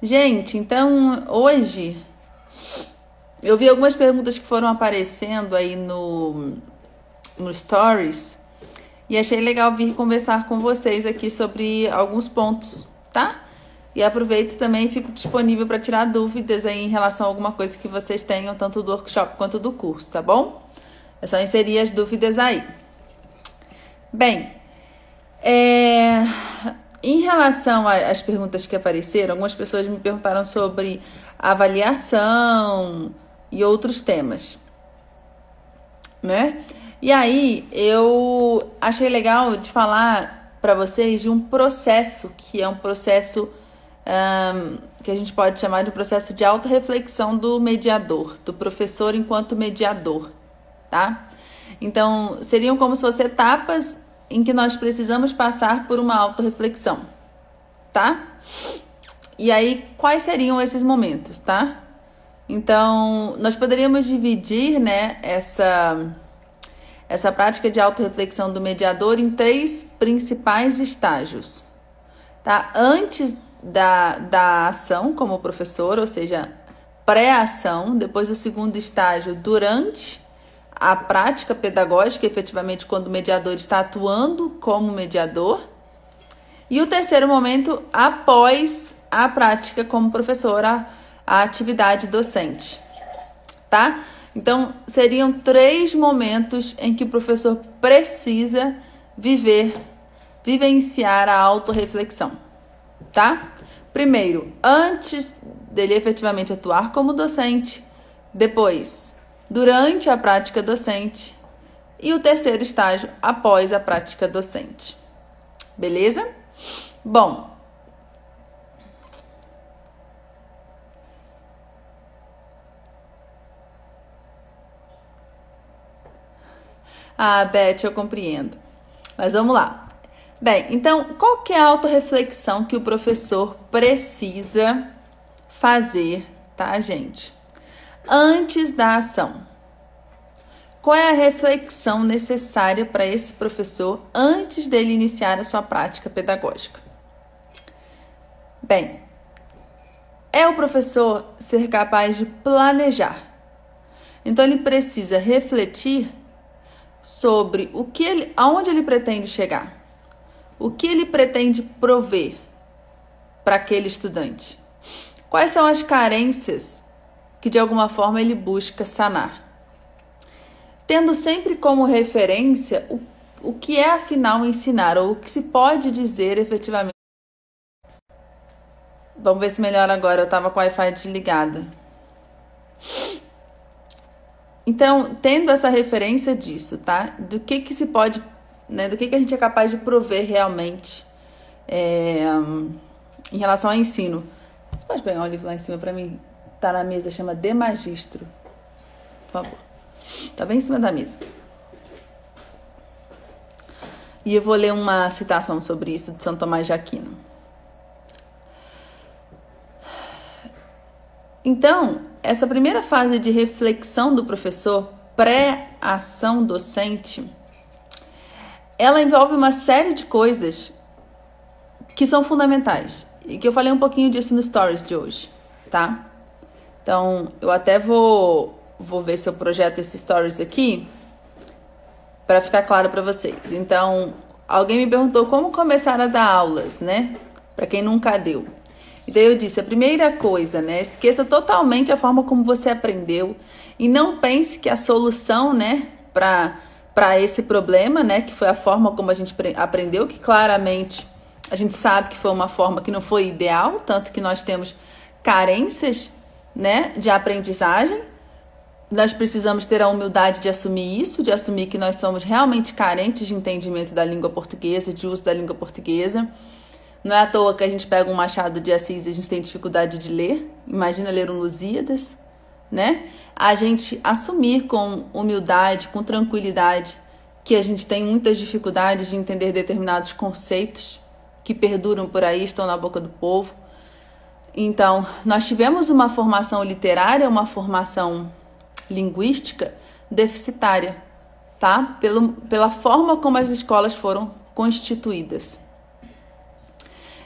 Gente, então hoje eu vi algumas perguntas que foram aparecendo aí no Stories e achei legal vir conversar com vocês aqui sobre alguns pontos, tá? E aproveito também e fico disponível para tirar dúvidas aí em relação a alguma coisa que vocês tenham, tanto do workshop quanto do curso, tá bom? É só inserir as dúvidas aí. Bem, em relação às perguntas que apareceram, algumas pessoas me perguntaram sobre avaliação e outros temas, né? E aí eu achei legal de falar para vocês de um processo que é um processo que a gente pode chamar de um processo de autorreflexão do mediador, do professor enquanto mediador, tá? Então, seriam como se fossem etapas em que nós precisamos passar por uma autorreflexão, tá? E aí, quais seriam esses momentos, tá? Então, nós poderíamos dividir, né, essa prática de autorreflexão do mediador em 3 principais estágios, tá? Antes da ação como professor, ou seja, pré-ação, depois o segundo estágio durante a prática pedagógica, efetivamente quando o mediador está atuando como mediador, e o terceiro momento após a prática como professora, a atividade docente, tá? Então, seriam 3 momentos em que o professor precisa vivenciar a autorreflexão, tá? Primeiro, antes dele efetivamente atuar como docente, depois, durante a prática docente e o terceiro estágio após a prática docente. Beleza? Bom, Beth, eu compreendo. Mas vamos lá. Bem, então, qual que é a autorreflexão que o professor precisa fazer, tá, gente? Antes da ação. Qual é a reflexão necessária para esse professor antes dele iniciar a sua prática pedagógica? Bem, é o professor ser capaz de planejar. Então, ele precisa refletir sobre aonde ele pretende chegar, o que ele pretende prover para aquele estudante, quais são as carências que de alguma forma ele busca sanar, tendo sempre como referência o que é afinal ensinar, ou o que se pode dizer efetivamente. Vamos ver se melhora agora, eu estava com o Wi-Fi desligada. Então, tendo essa referência disso, tá? Do que se pode, né? Do que a gente é capaz de prover realmente em relação ao ensino. Você pode pegar um livro lá em cima para mim? Tá na mesa, chama De Magistro. Por favor. Tá bem em cima da mesa. E eu vou ler uma citação sobre isso de São Tomás de Aquino. Então, essa primeira fase de reflexão do professor, pré-ação docente, ela envolve uma série de coisas que são fundamentais. E que eu falei um pouquinho disso no Stories de hoje, tá? Então, eu até vou ver se eu projeto esse Stories aqui para ficar claro para vocês. Então, alguém me perguntou como começar a dar aulas, né? Para quem nunca deu. E daí eu disse, a primeira coisa, né? Esqueça totalmente a forma como você aprendeu e não pense que a solução, né, para esse problema, né, que foi a forma como a gente aprendeu, que claramente a gente sabe que foi uma forma que não foi ideal, tanto que nós temos carências, né, de aprendizagem. Nós precisamos ter a humildade de assumir isso, de assumir que nós somos realmente carentes de entendimento da língua portuguesa, de uso da língua portuguesa. Não é à toa que a gente pega um Machado de Assis e a gente tem dificuldade de ler. Imagina ler um Lusíadas, né? A gente assumir com humildade, com tranquilidade, que a gente tem muitas dificuldades de entender determinados conceitos que perduram por aí, estão na boca do povo. Então, nós tivemos uma formação literária, uma formação linguística deficitária, tá? Pela forma como as escolas foram constituídas.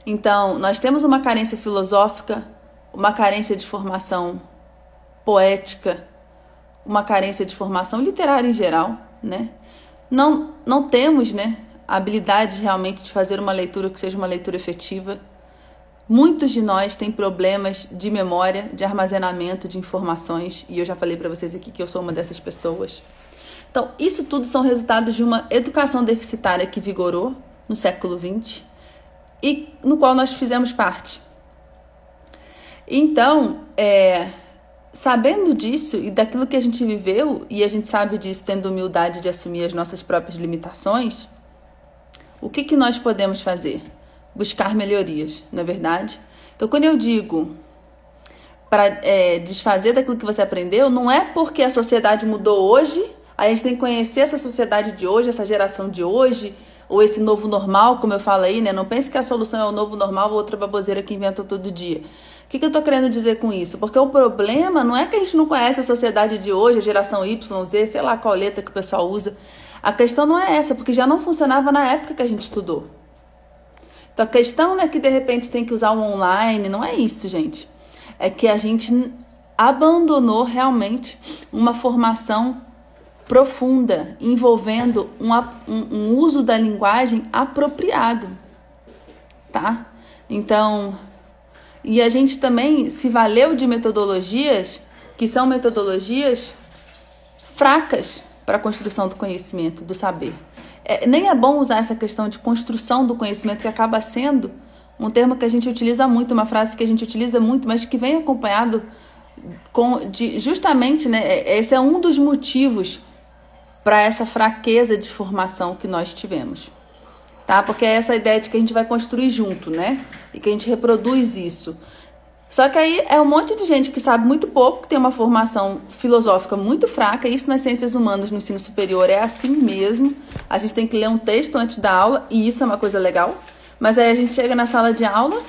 Então, nós temos uma carência filosófica, uma carência de formação poética, uma carência de formação literária em geral, né? Não temos, né, a habilidade realmente de fazer uma leitura que seja uma leitura efetiva. Muitos de nós têm problemas de memória, de armazenamento de informações, e eu já falei para vocês aqui que eu sou uma dessas pessoas. Então, isso tudo são resultados de uma educação deficitária que vigorou no século XX e no qual nós fizemos parte. Então, sabendo disso e daquilo que a gente viveu, e a gente sabe disso tendo humildade de assumir as nossas próprias limitações, o que nós podemos fazer? Buscar melhorias, não é verdade? Então, quando eu digo para desfazer daquilo que você aprendeu, não é porque a sociedade mudou hoje, aí a gente tem que conhecer essa sociedade de hoje, essa geração de hoje, ou esse novo normal, como eu falo aí, né? Não pense que a solução é o novo normal ou outra baboseira que inventa todo dia. O que eu tô querendo dizer com isso? Porque o problema não é que a gente não conhece a sociedade de hoje, a geração Y, Z, sei lá qual letra que o pessoal usa. A questão não é essa, porque já não funcionava na época que a gente estudou. Então a questão não é que de repente tem que usar o online, não é isso, gente. É que a gente abandonou realmente uma formação profunda, envolvendo um uso da linguagem apropriado, tá? Então, e a gente também se valeu de metodologias que são metodologias fracas para a construção do conhecimento, do saber. Nem é bom usar essa questão de construção do conhecimento, que acaba sendo um termo que a gente utiliza muito, uma frase que a gente utiliza muito, mas que vem acompanhado justamente, né? Esse é um dos motivos para essa fraqueza de formação que nós tivemos, tá? Porque é essa ideia de que a gente vai construir junto, né? E que a gente reproduz isso. Só que aí é um monte de gente que sabe muito pouco, que tem uma formação filosófica muito fraca. Isso nas ciências humanas, no ensino superior, é assim mesmo. A gente tem que ler um texto antes da aula, e isso é uma coisa legal. Mas aí a gente chega na sala de aula,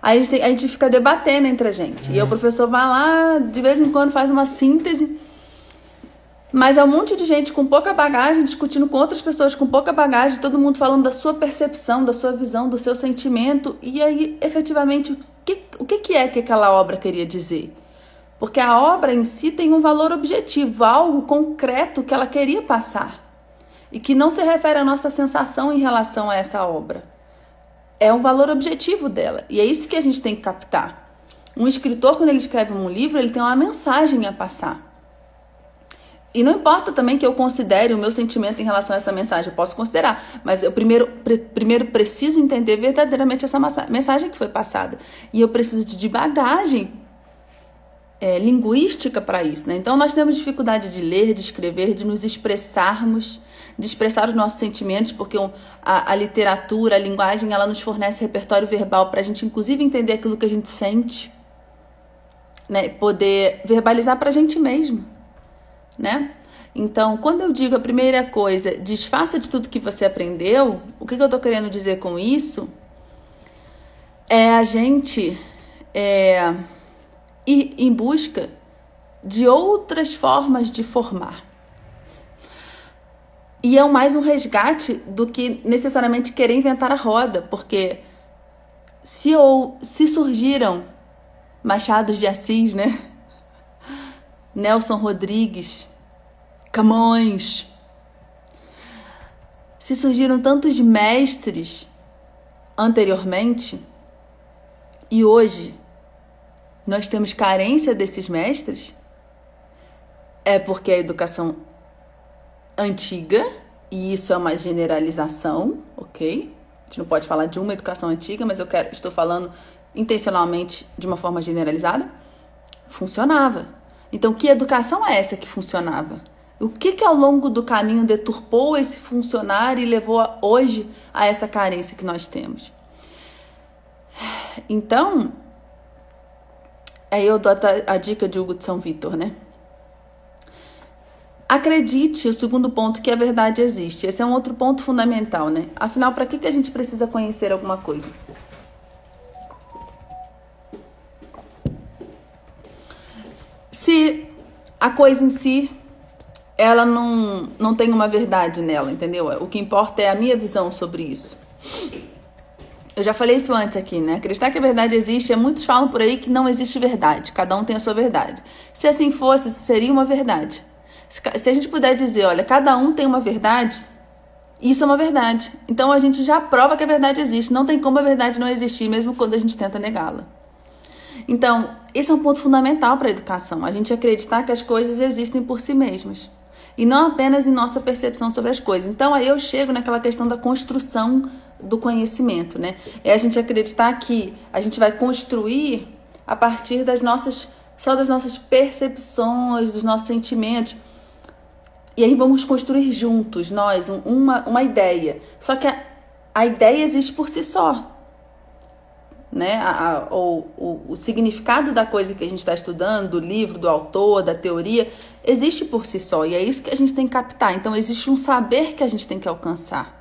aí a gente fica debatendo entre a gente. E aí o professor vai lá, de vez em quando faz uma síntese. Mas é um monte de gente com pouca bagagem, discutindo com outras pessoas com pouca bagagem, todo mundo falando da sua percepção, da sua visão, do seu sentimento. E aí, efetivamente, o que é que aquela obra queria dizer? Porque a obra em si tem um valor objetivo, algo concreto que ela queria passar. E que não se refere à nossa sensação em relação a essa obra. É um valor objetivo dela. E é isso que a gente tem que captar. Um escritor, quando ele escreve um livro, ele tem uma mensagem a passar. E não importa também que eu considere o meu sentimento em relação a essa mensagem, eu posso considerar, mas eu primeiro preciso entender verdadeiramente essa mensagem que foi passada. E eu preciso de bagagem linguística para isso, né? Então nós temos dificuldade de ler, de escrever, de nos expressarmos, de expressar os nossos sentimentos, porque a literatura, a linguagem, ela nos fornece repertório verbal para a gente, inclusive, entender aquilo que a gente sente, né? Poder verbalizar para a gente mesmo, né? Então, quando eu digo a primeira coisa, desfaça de tudo que você aprendeu, o que eu estou querendo dizer com isso é a gente ir em busca de outras formas de formar. E é mais um resgate do que necessariamente querer inventar a roda, porque se surgiram Machado de Assis, né? Nelson Rodrigues, Camões. Se surgiram tantos mestres anteriormente e hoje nós temos carência desses mestres, é porque a educação antiga, e isso é uma generalização, ok? A gente não pode falar de uma educação antiga, mas estou falando intencionalmente de uma forma generalizada, funcionava. Então, que educação é essa que funcionava? O que ao longo do caminho deturpou esse funcionar e levou hoje a essa carência que nós temos? Então, aí eu dou a dica de Hugo de São Vítor, né? Acredite, o segundo ponto, que a verdade existe. Esse é um outro ponto fundamental, né? Afinal, para que a gente precisa conhecer alguma coisa? Se a coisa em si, ela não tem uma verdade nela, entendeu? O que importa é a minha visão sobre isso. Eu já falei isso antes aqui, né? Acreditar que a verdade existe, muitos falam por aí que não existe verdade, cada um tem a sua verdade. Se assim fosse, isso seria uma verdade. Se a gente puder dizer, olha, cada um tem uma verdade, isso é uma verdade. Então a gente já prova que a verdade existe, não tem como a verdade não existir, mesmo quando a gente tenta negá-la. Então, esse é um ponto fundamental para a educação, a gente acreditar que as coisas existem por si mesmas. E não apenas em nossa percepção sobre as coisas. Então, aí eu chego naquela questão da construção do conhecimento, né? É a gente acreditar que a gente vai construir a partir das nossas percepções, dos nossos sentimentos. E aí vamos construir juntos, nós, uma ideia. Só que a ideia existe por si só. Né? O significado da coisa que a gente está estudando, do livro, do autor, da teoria, existe por si só, e é isso que a gente tem que captar. Então existe um saber que a gente tem que alcançar.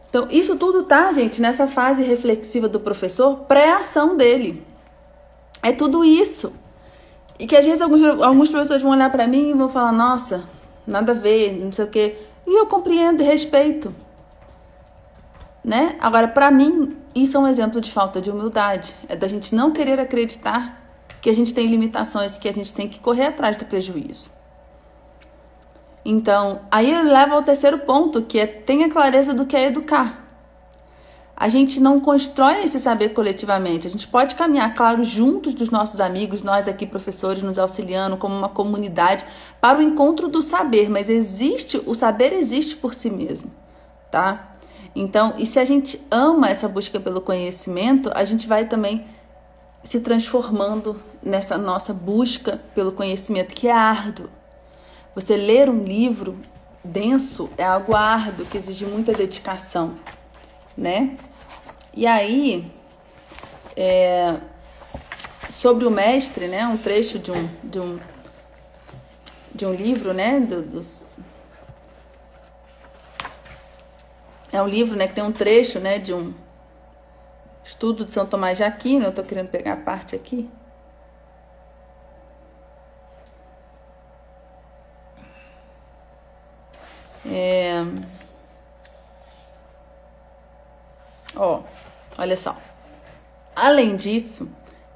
Então isso tudo tá, gente, nessa fase reflexiva do professor, pré-ação dele. É tudo isso. E que às vezes alguns professores vão olhar para mim e vão falar, nossa, nada a ver, não sei o quê. E eu compreendo e respeito. Né? Agora, para mim, isso é um exemplo de falta de humildade. É da gente não querer acreditar que a gente tem limitações e que a gente tem que correr atrás do prejuízo. Então, aí eu levo ao terceiro ponto, que é tenha clareza do que é educar. A gente não constrói esse saber coletivamente. A gente pode caminhar, claro, juntos dos nossos amigos, nós aqui professores nos auxiliando como uma comunidade para o encontro do saber, mas o saber existe por si mesmo, tá? Então, e se a gente ama essa busca pelo conhecimento, a gente vai também se transformando nessa nossa busca pelo conhecimento, que é árduo. Você ler um livro denso é algo árduo, que exige muita dedicação, né? E aí, sobre o mestre, né? Um trecho de um livro, né? É um livro, né, que tem um trecho, né, de um estudo de São Tomás de Aquino. Eu estou querendo pegar a parte aqui. Olha só. Além disso,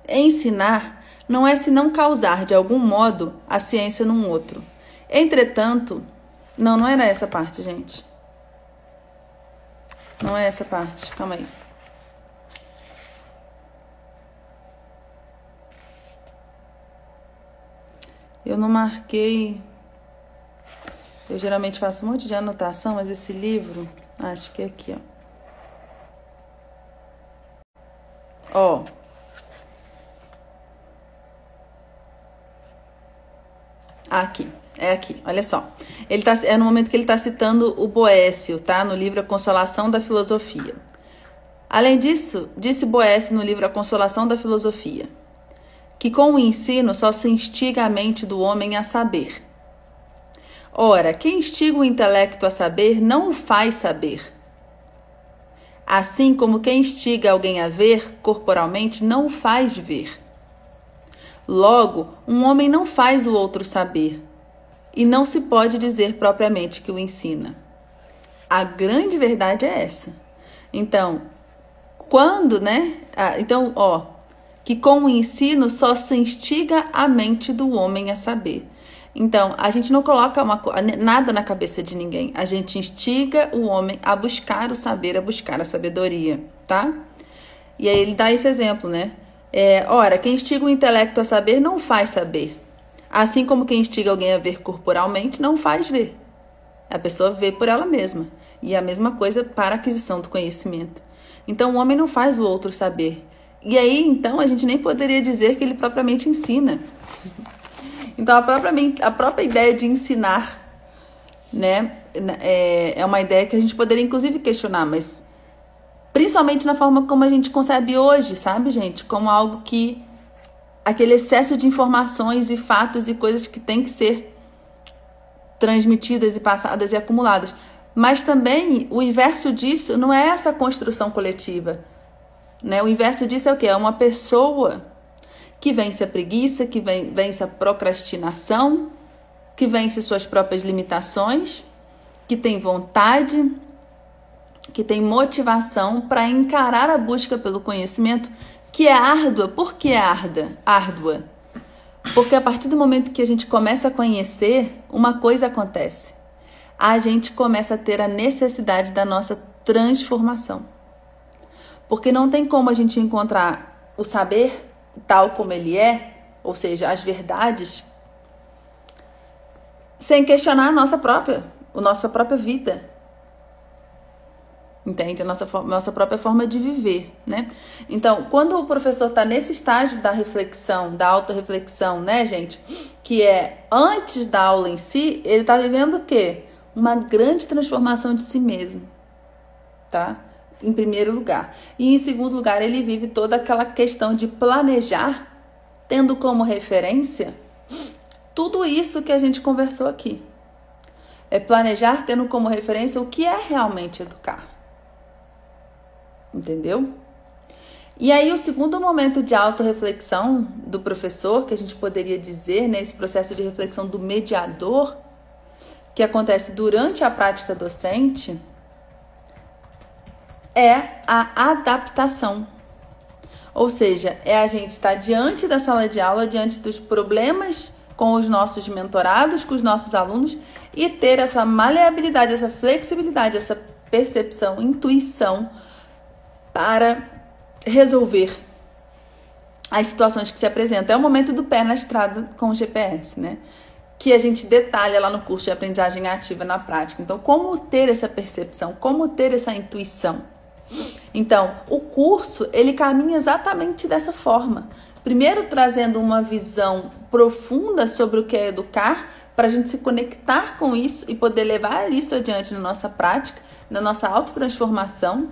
ensinar não é senão causar, de algum modo, a ciência num outro. Entretanto, não era essa parte, gente. Não é essa parte, calma aí. Eu não marquei. Eu geralmente faço um monte de anotação, mas esse livro, acho que é aqui, ó. Aqui. É aqui, olha só. É no momento que ele está citando o Boécio, tá? No livro A Consolação da Filosofia. Além disso, disse Boécio no livro A Consolação da Filosofia, que com o ensino só se instiga a mente do homem a saber. Ora, quem instiga o intelecto a saber não o faz saber. Assim como quem instiga alguém a ver corporalmente não o faz ver. Logo, um homem não faz o outro saber, e não se pode dizer propriamente que o ensina. A grande verdade é essa. Então, que com o ensino só se instiga a mente do homem a saber. Então, a gente não coloca nada na cabeça de ninguém. A gente instiga o homem a buscar o saber, a buscar a sabedoria, tá? E aí ele dá esse exemplo, né? Ora, quem instiga o intelecto a saber não faz saber. Assim como quem instiga alguém a ver corporalmente não faz ver. A pessoa vê por ela mesma. E é a mesma coisa para a aquisição do conhecimento. Então, o homem não faz o outro saber. E aí, então, a gente nem poderia dizer que ele propriamente ensina. Então, a própria ideia de ensinar, né, é uma ideia que a gente poderia, inclusive, questionar, mas principalmente na forma como a gente concebe hoje, sabe, gente? Como algo que aquele excesso de informações e fatos e coisas que tem que ser transmitidas e passadas e acumuladas. Mas também o inverso disso não é essa construção coletiva, né? O inverso disso é o quê? É uma pessoa que vence a preguiça, que vence a procrastinação, que vence suas próprias limitações, que tem vontade, que tem motivação para encarar a busca pelo conhecimento, que é árdua. Por que árdua? Porque a partir do momento que a gente começa a conhecer, uma coisa acontece. A gente começa a ter a necessidade da nossa transformação. Porque não tem como a gente encontrar o saber tal como ele é, ou seja, as verdades, sem questionar a nossa própria vida. Entende? A nossa própria forma de viver, né? Então, quando o professor está nesse estágio da reflexão, da autorreflexão, né, gente? Que é antes da aula em si, ele está vivendo o quê? Uma grande transformação de si mesmo, tá? Em primeiro lugar. E em segundo lugar, ele vive toda aquela questão de planejar, tendo como referência tudo isso que a gente conversou aqui. É planejar tendo como referência o que é realmente educar. Entendeu? E aí o segundo momento de autorreflexão do professor, que a gente poderia dizer, né, esse processo de reflexão do mediador, que acontece durante a prática docente, é a adaptação. Ou seja, é a gente estar diante da sala de aula, diante dos problemas com os nossos mentorados, com os nossos alunos, e ter essa maleabilidade, essa flexibilidade, essa percepção, intuição, para resolver as situações que se apresentam. É o momento do pé na estrada com o GPS, né? Que a gente detalha lá no curso de aprendizagem ativa na prática. Então, como ter essa percepção? Como ter essa intuição? Então, o curso, ele caminha exatamente dessa forma. Primeiro, trazendo uma visão profunda sobre o que é educar, para a gente se conectar com isso e poder levar isso adiante na nossa prática, na nossa autotransformação.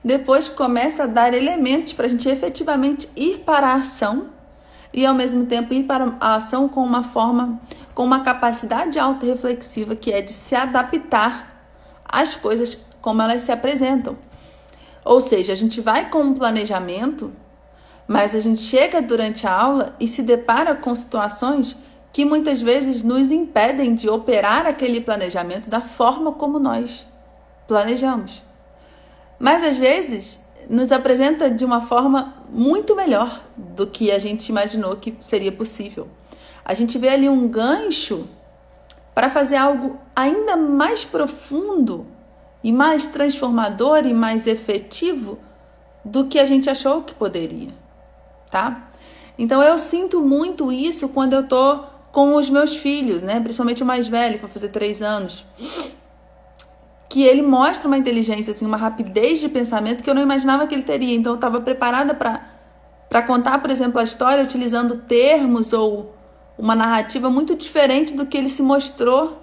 Depois começa a dar elementos para a gente efetivamente ir para a ação e ao mesmo tempo ir para a ação com uma capacidade autorreflexiva, que é de se adaptar às coisas como elas se apresentam. Ou seja, a gente vai com um planejamento, mas a gente chega durante a aula e se depara com situações que muitas vezes nos impedem de operar aquele planejamento da forma como nós planejamos. Mas às vezes nos apresenta de uma forma muito melhor do que a gente imaginou que seria possível. A gente vê ali um gancho para fazer algo ainda mais profundo e mais transformador e mais efetivo do que a gente achou que poderia, tá? Então eu sinto muito isso quando eu tô com os meus filhos, né? Principalmente o mais velho, que vai fazer 3 anos. Que ele mostra uma inteligência, assim, uma rapidez de pensamento que eu não imaginava que ele teria. Então eu estava preparada para contar, por exemplo, a história utilizando termos ou uma narrativa muito diferente do que ele se mostrou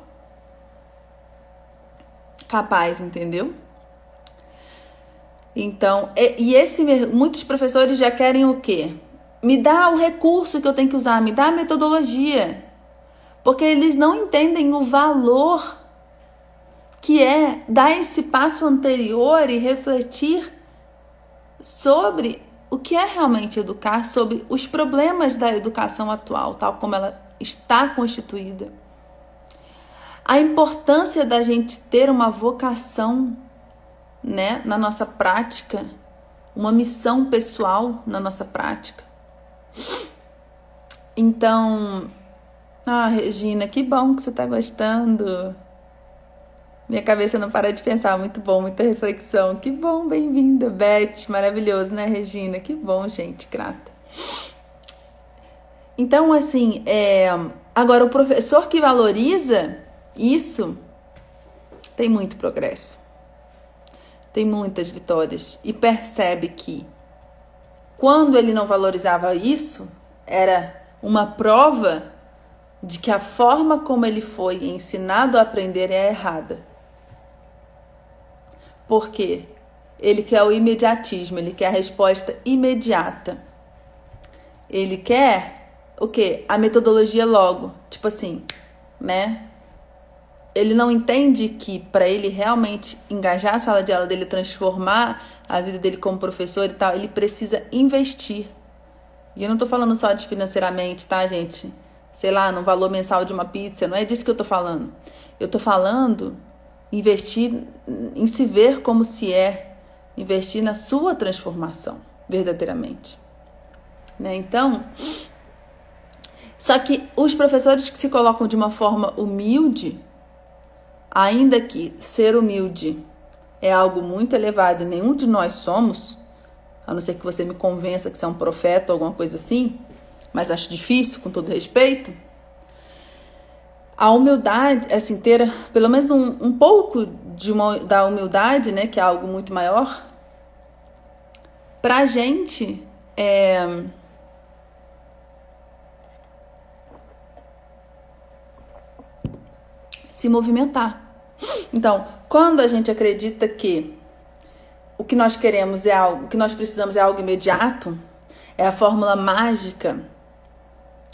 capaz, entendeu? Então, muitos professores já querem o quê? Me dá o recurso que eu tenho que usar, me dá a metodologia. Porque eles não entendem o valor que é dar esse passo anterior e refletir sobre o que é realmente educar, sobre os problemas da educação atual, tal como ela está constituída. A importância da gente ter uma vocação, né, na nossa prática, uma missão pessoal na nossa prática. Então, Regina, que bom que você está gostando. Minha cabeça não para de pensar, muito bom, muita reflexão. Que bom, bem-vinda, Beth, maravilhoso, né, Regina? Que bom, gente, grata. Então, assim, agora o professor que valoriza isso tem muito progresso, tem muitas vitórias e percebe que quando ele não valorizava isso, era uma prova de que a forma como ele foi ensinado a aprender é errada. Por quê? Ele quer o imediatismo, ele quer a resposta imediata. Ele quer o quê? A metodologia logo. Tipo assim, né? Ele não entende que para ele realmente engajar a sala de aula dele, transformar a vida dele como professor e tal, ele precisa investir. E eu não tô falando só de financeiramente, tá, gente? Sei lá, no valor mensal de uma pizza, não é disso que eu tô falando. Eu tô falando investir em se ver como se é, investir na sua transformação, verdadeiramente. Né? Então, só que os professores que se colocam de uma forma humilde, ainda que ser humilde é algo muito elevado e nenhum de nós somos, a não ser que você me convença que você é um profeta ou alguma coisa assim, mas acho difícil, com todo respeito. A humildade, assim, ter pelo menos um pouco da humildade, né, que é algo muito maior, pra gente se movimentar. Então, quando a gente acredita que o que nós queremos é algo, o que nós precisamos é algo imediato, é a fórmula mágica,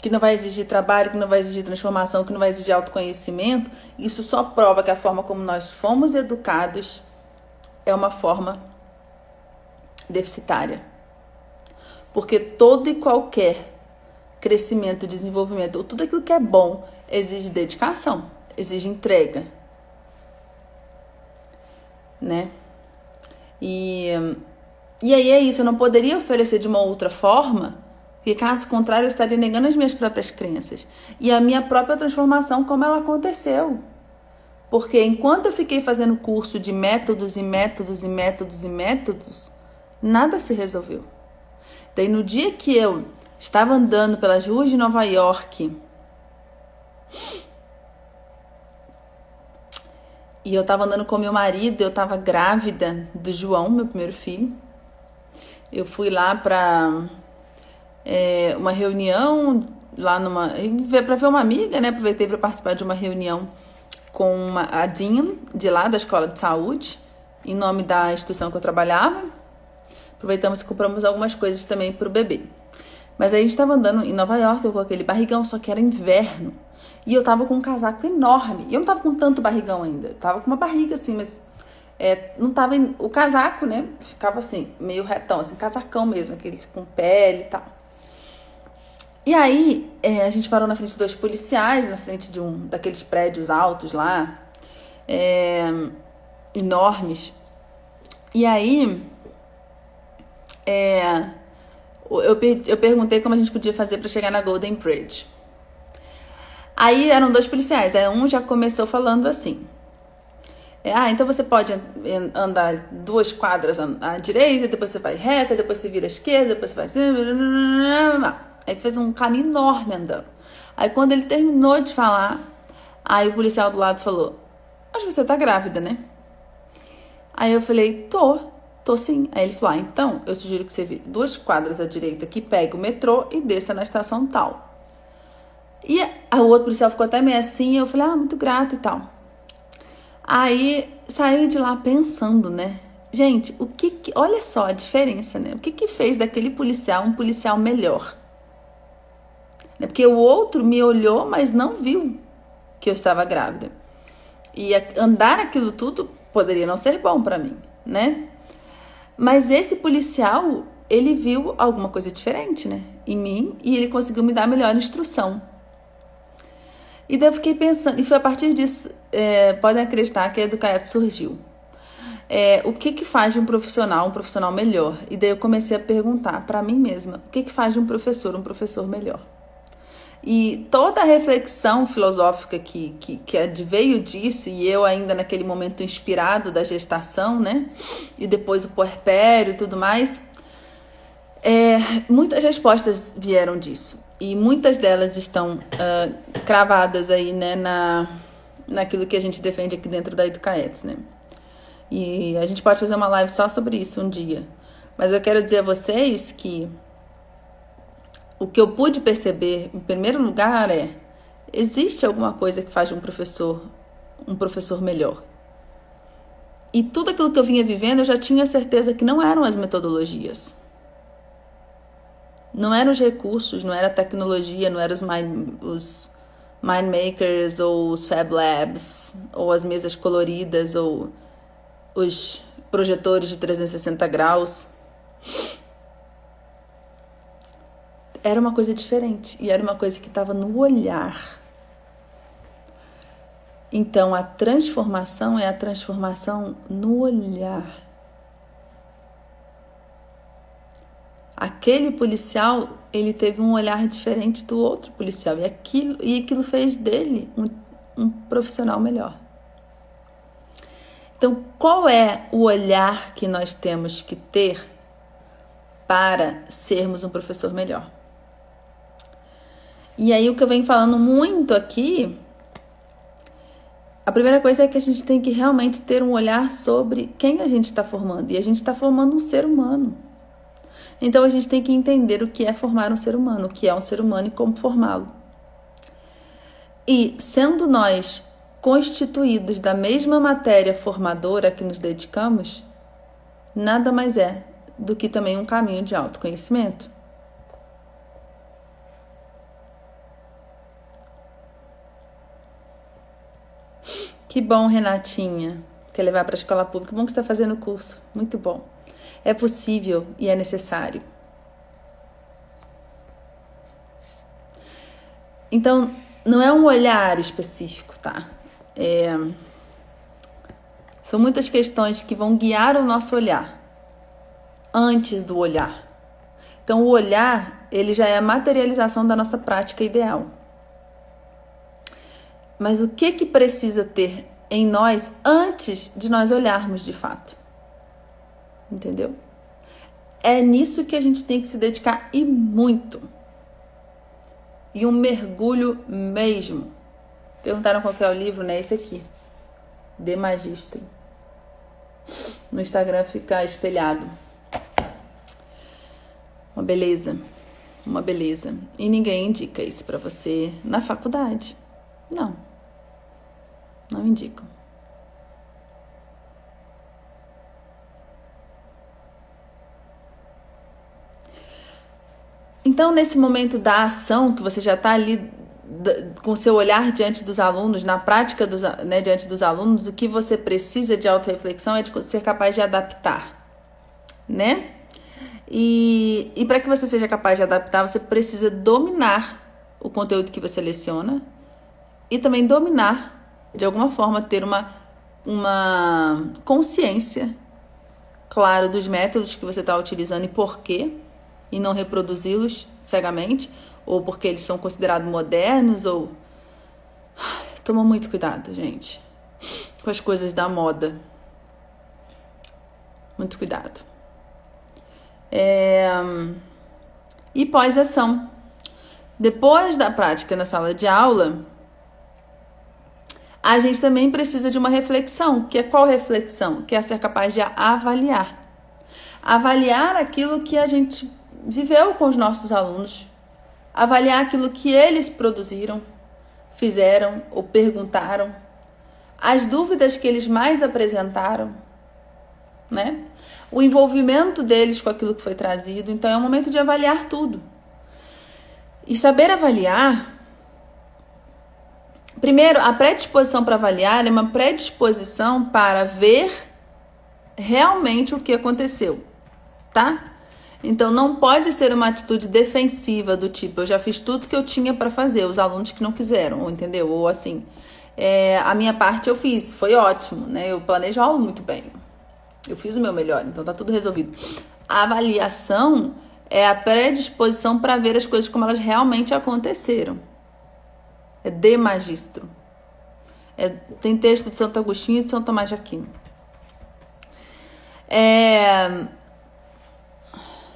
que não vai exigir trabalho, que não vai exigir transformação, que não vai exigir autoconhecimento, isso só prova que a forma como nós fomos educados é uma forma deficitária. Porque todo e qualquer crescimento, desenvolvimento, ou tudo aquilo que é bom, exige dedicação, exige entrega, né? E aí é isso, eu não poderia oferecer de uma outra forma, porque caso contrário eu estaria negando as minhas próprias crenças e a minha própria transformação como ela aconteceu. Porque enquanto eu fiquei fazendo curso de métodos e métodos e métodos e métodos, nada se resolveu. Daí no dia que eu estava andando pelas ruas de Nova York e eu estava andando com meu marido, eu estava grávida do João, meu primeiro filho. Eu fui lá para uma reunião, para ver uma amiga, né? Aproveitei para participar de uma reunião com a Dean, de lá, da escola de saúde, em nome da instituição que eu trabalhava. Aproveitamos e compramos algumas coisas também para o bebê. Mas aí a gente estava andando em Nova York, eu com aquele barrigão, só que era inverno. E eu tava com um casaco enorme. E eu não tava com tanto barrigão ainda. Eu tava com uma barriga assim, mas não tava... O casaco, né? Ficava assim, meio retão, assim, casacão mesmo, aqueles com pele e tal. E aí, a gente parou na frente de 2 policiais, na frente de daqueles prédios altos lá, enormes. E aí, eu perguntei como a gente podia fazer para chegar na Golden Bridge. Aí eram 2 policiais, aí um já começou falando assim, então você pode andar 2 quadras à direita, depois você vai reta, depois você vira à esquerda, depois você vai assim, aí fez um caminho enorme andando. Aí quando ele terminou de falar, aí o policial do lado falou, mas você tá grávida, né? Aí eu falei, tô sim. Aí ele falou, então eu sugiro que você vire 2 quadras à direita, que pegue o metrô e desça na estação tal. E o outro policial ficou até meio assim, eu falei, muito grata e tal. Aí saí de lá pensando, né? Gente, olha só a diferença, né? O que fez daquele policial um policial melhor? Porque o outro me olhou, mas não viu que eu estava grávida. E andar aquilo tudo poderia não ser bom para mim, né? Mas esse policial, ele viu alguma coisa diferente, né? Em mim, e ele conseguiu me dar a melhor instrução. E daí eu fiquei pensando, e foi a partir disso, podem acreditar que a Educaet surgiu. O que faz de um profissional melhor? E daí eu comecei a perguntar para mim mesma, o que faz de um professor melhor? E toda a reflexão filosófica que veio disso, e eu ainda naquele momento inspirado da gestação, né? E depois o puerpério e tudo mais, muitas respostas vieram disso. E muitas delas estão cravadas aí, né, naquilo que a gente defende aqui dentro da Educaet, né? E a gente pode fazer uma live só sobre isso um dia. Mas eu quero dizer a vocês que o que eu pude perceber, em primeiro lugar, existe alguma coisa que faz de um professor melhor. E tudo aquilo que eu vinha vivendo, eu já tinha certeza que não eram as metodologias. Não eram os recursos, não era a tecnologia, não eram os mind makers, ou os fab labs, ou as mesas coloridas, ou os projetores de 360 graus. Era uma coisa diferente, e era uma coisa que estava no olhar. Então, a transformação é a transformação no olhar. Aquele policial, ele teve um olhar diferente do outro policial. E aquilo fez dele um profissional melhor. Então, qual é o olhar que nós temos que ter para sermos um professor melhor? E aí, o que eu venho falando muito aqui, a primeira coisa é que a gente tem que realmente ter um olhar sobre quem a gente está formando. E a gente está formando um ser humano. Então, a gente tem que entender o que é formar um ser humano, o que é um ser humano e como formá-lo. E, sendo nós constituídos da mesma matéria formadora a que nos dedicamos, nada mais é do que também um caminho de autoconhecimento. Que bom, Renatinha, quer levar para a escola pública. Bom que você está fazendo o curso, muito bom. É possível e é necessário. Então, não é um olhar específico, tá? São muitas questões que vão guiar o nosso olhar antes do olhar. Então, o olhar, ele já é a materialização da nossa prática ideal. Mas o que precisa ter em nós antes de nós olharmos de fato? Entendeu? É nisso que a gente tem que se dedicar e muito. E um mergulho mesmo. Perguntaram qual que é o livro, né? Esse aqui. De Magistro. No Instagram fica espelhado. Uma beleza. Uma beleza. E ninguém indica isso pra você na faculdade. Não. Não indicam. Então, nesse momento da ação, que você já está ali com o seu olhar diante dos alunos, na prática diante dos alunos, o que você precisa de autorreflexão é de ser capaz de adaptar, né? E para que você seja capaz de adaptar, você precisa dominar o conteúdo que você leciona e também dominar, de alguma forma, ter uma consciência, claro, dos métodos que você está utilizando e por quê, e não reproduzi-los cegamente, ou porque eles são considerados modernos, ou... Toma muito cuidado, gente, com as coisas da moda. Muito cuidado. E pós-ação. Depois da prática na sala de aula, a gente também precisa de uma reflexão. Que é qual reflexão? Que é ser capaz de avaliar. Avaliar aquilo que a gente viveu com os nossos alunos, avaliar aquilo que eles produziram, fizeram ou perguntaram, as dúvidas que eles mais apresentaram, né? O envolvimento deles com aquilo que foi trazido. Então, é o momento de avaliar tudo. E saber avaliar... Primeiro, a predisposição para avaliar é uma predisposição para ver realmente o que aconteceu, tá? Então, não pode ser uma atitude defensiva do tipo, eu já fiz tudo que eu tinha para fazer, os alunos que não quiseram, entendeu? Ou assim, a minha parte eu fiz, foi ótimo, né? Eu planejo a aula muito bem, eu fiz o meu melhor, então tá tudo resolvido. A avaliação é a predisposição para ver as coisas como elas realmente aconteceram. É de Magistro. Tem texto de Santo Agostinho e de São Tomás de Aquino.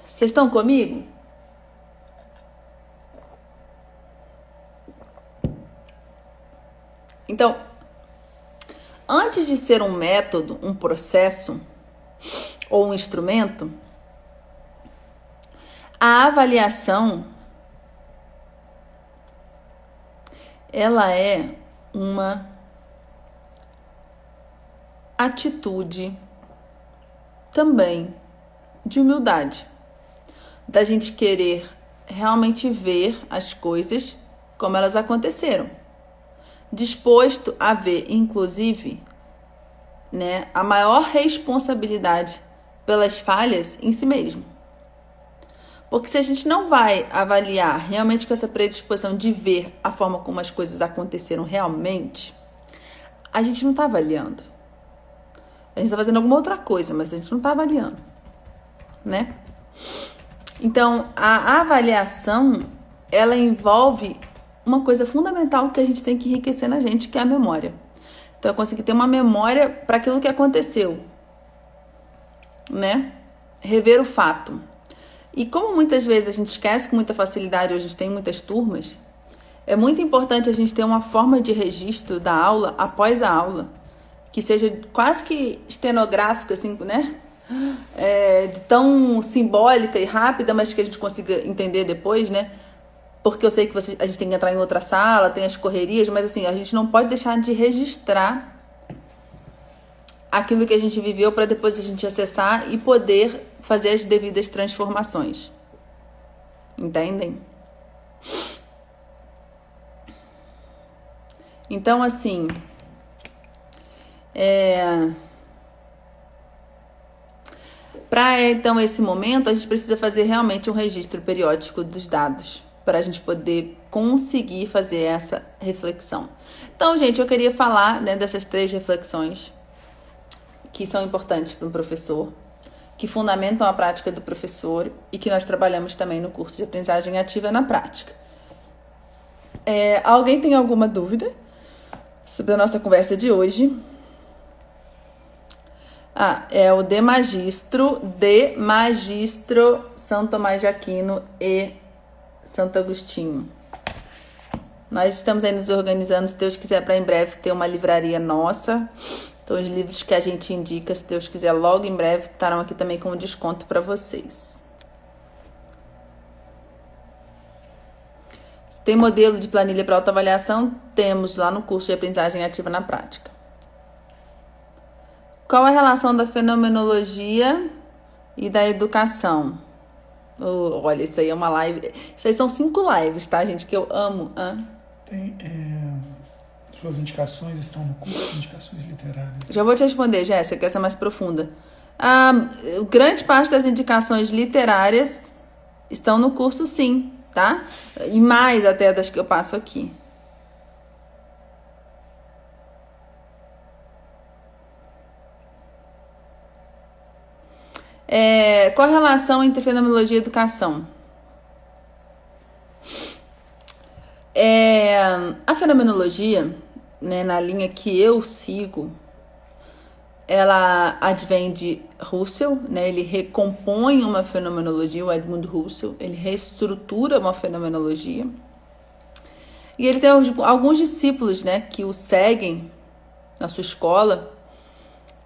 Vocês estão comigo? Então, antes de ser um método, um processo ou um instrumento, a avaliação, ela é uma atitude também de humildade, da gente querer realmente ver as coisas como elas aconteceram, disposto a ver, inclusive, né, a maior responsabilidade pelas falhas em si mesmo. Porque se a gente não vai avaliar realmente com essa predisposição de ver a forma como as coisas aconteceram realmente, a gente não está avaliando. A gente está fazendo alguma outra coisa, mas a gente não está avaliando, né? Então, a avaliação, ela envolve uma coisa fundamental que a gente tem que enriquecer na gente, que é a memória. Então, eu consegui ter uma memória para aquilo que aconteceu, né? Rever o fato. E como muitas vezes a gente esquece com muita facilidade, hoje a gente tem muitas turmas, é muito importante a gente ter uma forma de registro da aula após a aula, que seja quase que estenográfica, assim, né? De tão simbólica e rápida, mas que a gente consiga entender depois, né? Porque eu sei que a gente tem que entrar em outra sala, tem as correrias, mas assim, a gente não pode deixar de registrar aquilo que a gente viveu para depois a gente acessar e poder fazer as devidas transformações. Entendem? Então, assim, para então esse momento, a gente precisa fazer realmente um registro periódico dos dados para a gente poder conseguir fazer essa reflexão. Então, gente, eu queria falar, né, dessas 3 reflexões que são importantes para um professor, que fundamentam a prática do professor e que nós trabalhamos também no curso de aprendizagem ativa na prática. Alguém tem alguma dúvida sobre a nossa conversa de hoje? É o de magistro São Tomás de Aquino e Santo Agostinho. Nós estamos aí nos organizando, se Deus quiser, para em breve ter uma livraria nossa. Então, os livros que a gente indica, se Deus quiser, logo em breve estarão aqui também com desconto para vocês. Se tem modelo de planilha para autoavaliação, temos lá no curso de aprendizagem ativa na prática. Qual a relação da fenomenologia e da educação? Olha, isso aí é uma live. Isso aí são 5 lives, tá, gente? Que eu amo. Tem, suas indicações estão no curso de indicações literárias. Já vou te responder, Jéssica, que essa é mais profunda. Grande parte das indicações literárias estão no curso, sim, tá? E mais até das que eu passo aqui. Qual a relação entre fenomenologia e educação? A fenomenologia, né, na linha que eu sigo, ela advém de Husserl, né, ele recompõe uma fenomenologia, o Edmund Husserl, ele reestrutura uma fenomenologia. E ele tem alguns discípulos, né, que o seguem na sua escola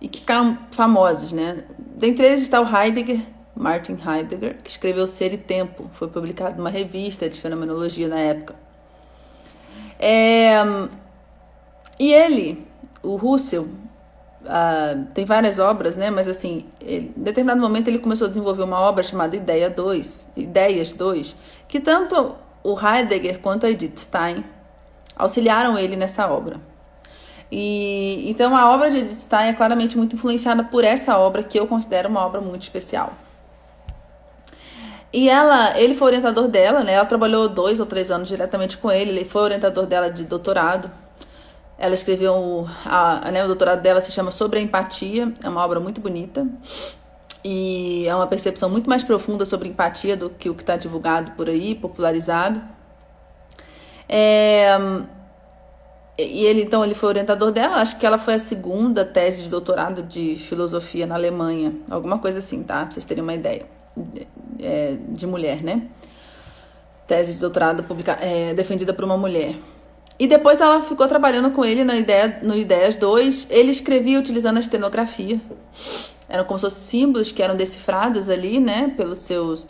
e que ficaram famosos, né? Dentre eles está o Heidegger, Martin Heidegger, que escreveu Ser e Tempo, foi publicado numa revista de fenomenologia na época. E ele, o Husserl, tem várias obras, né? Mas assim, em determinado momento ele começou a desenvolver uma obra chamada Ideias 2, que tanto o Heidegger quanto a Edith Stein auxiliaram ele nessa obra. E então a obra de Edith Stein é claramente muito influenciada por essa obra, que eu considero uma obra muito especial. E ele foi orientador dela, né? Ela trabalhou 2 ou 3 anos diretamente com ele foi orientador dela de doutorado. Ela escreveu, o doutorado dela se chama Sobre a Empatia, é uma obra muito bonita e é uma percepção muito mais profunda sobre empatia do que o que está divulgado por aí, popularizado. E ele foi orientador dela, acho que ela foi a 2ª tese de doutorado de filosofia na Alemanha, alguma coisa assim, tá? Pra vocês terem uma ideia, de mulher, né? Tese de doutorado defendida por uma mulher. E depois ela ficou trabalhando com ele no Ideias 2, ele escrevia utilizando a estenografia, eram como se fossem símbolos que eram decifrados ali, né? Pelos seus,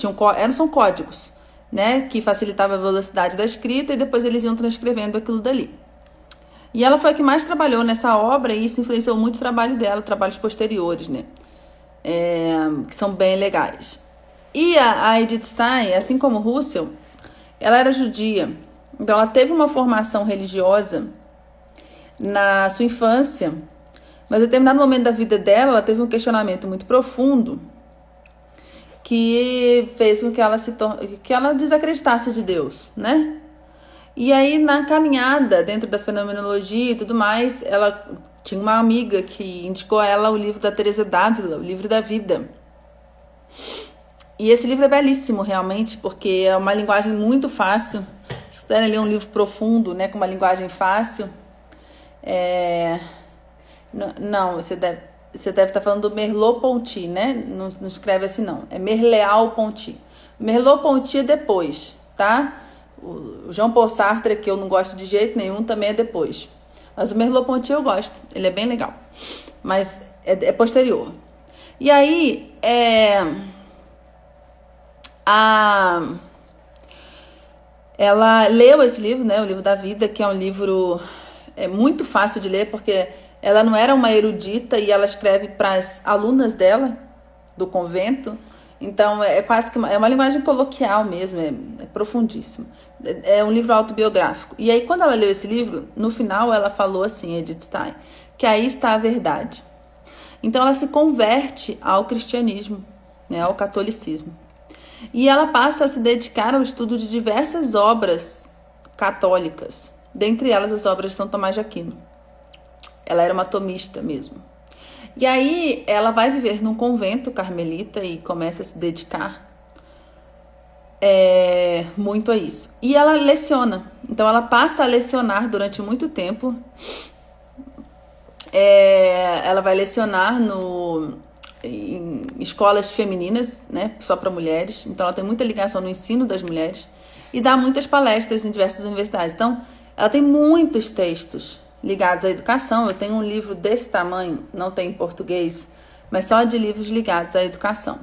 são códigos, né? Que facilitava a velocidade da escrita e depois eles iam transcrevendo aquilo dali. E ela foi a que mais trabalhou nessa obra e isso influenciou muito o trabalho dela, trabalhos posteriores, né? Que são bem legais. E a Edith Stein, assim como Husserl, ela era judia. Então ela teve uma formação religiosa na sua infância, mas em determinado momento da vida dela, ela teve um questionamento muito profundo que fez com que ela desacreditasse de Deus, né? E aí, na caminhada dentro da fenomenologia e tudo mais, ela tinha uma amiga que indicou a ela o livro da Teresa d'Ávila, O Livro da Vida. E esse livro é belíssimo, realmente, porque é uma linguagem muito fácil. Se quiserem ler um livro profundo, né, com uma linguagem fácil, Não, você deve estar falando do Merleau-Ponty, né? Não escreve assim, não. É Merleau-Ponty. Merleau-Ponty é depois, tá? O Jean-Paul Sartre, que eu não gosto de jeito nenhum, também é depois. Mas o Merleau-Ponty eu gosto. Ele é bem legal. Mas é posterior. E aí, ela leu esse livro, né? O Livro da Vida, que é um livro muito fácil de ler, porque ela não era uma erudita e ela escreve para as alunas dela, do convento. Então, é quase que uma linguagem coloquial mesmo, é profundíssimo. É um livro autobiográfico. E aí, quando ela leu esse livro, no final ela falou assim, Edith Stein, que aí está a verdade. Então, ela se converte ao cristianismo, né, ao catolicismo. E ela passa a se dedicar ao estudo de diversas obras católicas, dentre elas as obras de São Tomás de Aquino. Ela era uma tomista mesmo. E aí ela vai viver num convento carmelita e começa a se dedicar muito a isso. E ela leciona. Então ela passa a lecionar durante muito tempo. Ela vai lecionar em escolas femininas, né, só para mulheres. Então ela tem muita ligação no ensino das mulheres e dá muitas palestras em diversas universidades. Então ela tem muitos textos ligados à educação. Eu tenho um livro desse tamanho, não tem em português, mas só de livros ligados à educação.